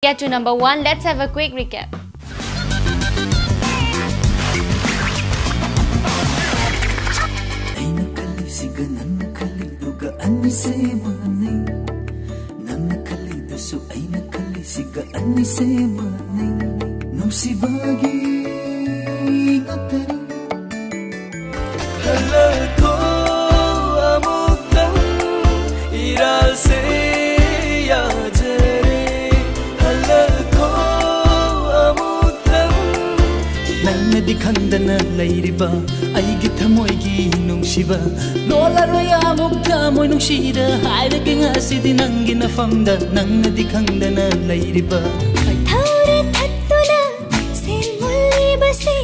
Get to number 1, let's have a quick recap. Khangdana lairiba aigi thamoigi nungsiba lolaroi amuk thamoi nungsida hairake ngasidi nangi nafamda nangadi khangdana lairiba thaure thattuna sen mulli basi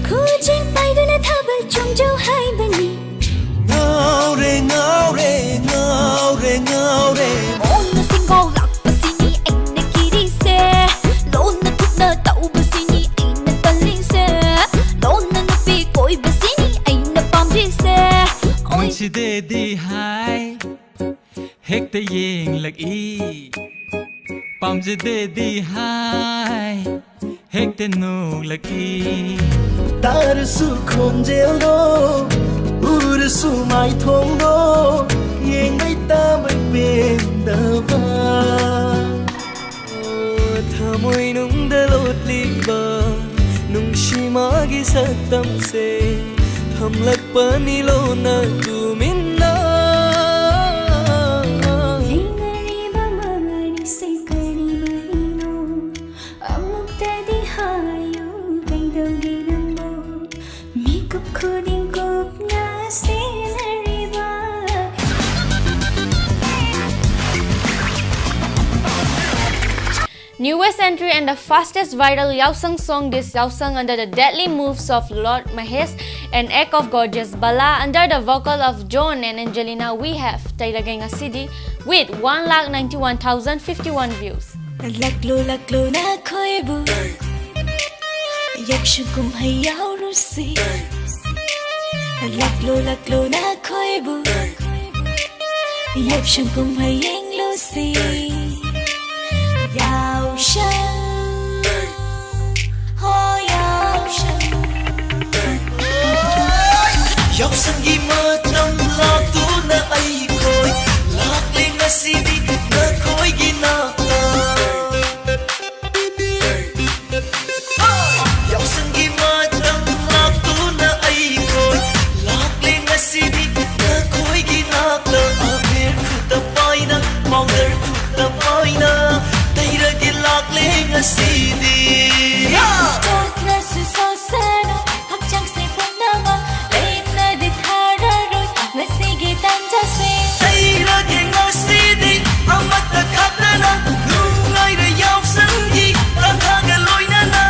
khojing paiduna thabal chungjo haibani ngaure ngaure ngaure ngaure onna single lak basini aina kiri se lonna thukna tau basini aina talli se lonna napi koi basini aina pamri se Side di hai hekta yeng lagi pamjide di hai hekta nu lagi tar su khonjel do ur su mai thong do yeng ai ta mai pen da ba thamoi nung da lot li ba nung shima gi satam se thamlak pani lo na tuminna lingari bamani se kari mahino amuk tadi hayo kaidogi nambo mikup khuding kup na se nariba Newest entry and the fastest viral Yaosang song, this Yaosang under the deadly moves of Lord Mahesh and Act of Gorgeous Bala under the vocal of John and Angelina. We have Tairagenga City with 191,051 views. laklo na khoibu yakshugum hayau rusi laklo na khoibu yakshugum hayeng lusi yao shang ho yao shang Yaosang gi matam la tu na ai khoi lak le na sidi na khoi gi na ta Yaosang gi matam la tu na ai khoi lak le na sidi na khoi gi na ta amer khuta paina mauder khuta paina taira gi lak le na sidi darkness is so sad hakchang se pundama leina de thara roi ngasige tanja se taira gi na sidi amata khatana lungai re Yaosang gi ta ga loina na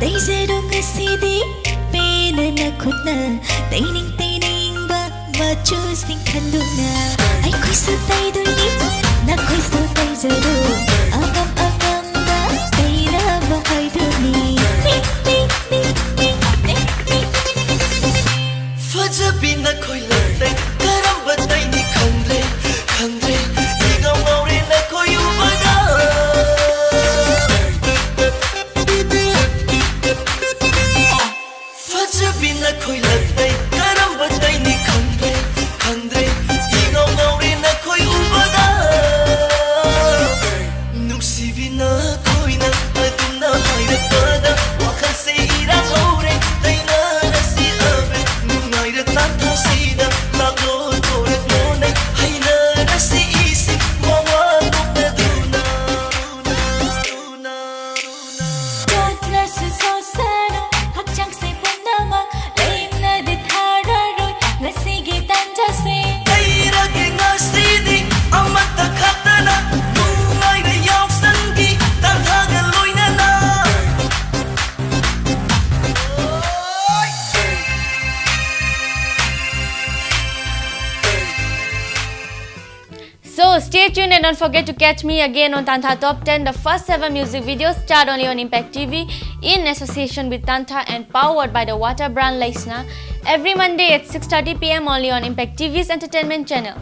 Tay zero ngasidi pena na khutna taining ba chu sing khanduna ai khoi su tay duni na khoi su tay zero agam ba taira ba hai duni Fajabi na khoi latai karam batai ni khandre khandre igam maure na khoi ubada Fajabi na khoi latai karam batai ni khandre khandre igam maure na khoi ubada tuned and don't forget to catch me again on Tantha Top 10, the first ever music videos starred only on Impact TV in association with Tantha and powered by the water brand Leisna every Monday at 6:30 p.m. only on Impact TV's entertainment channel.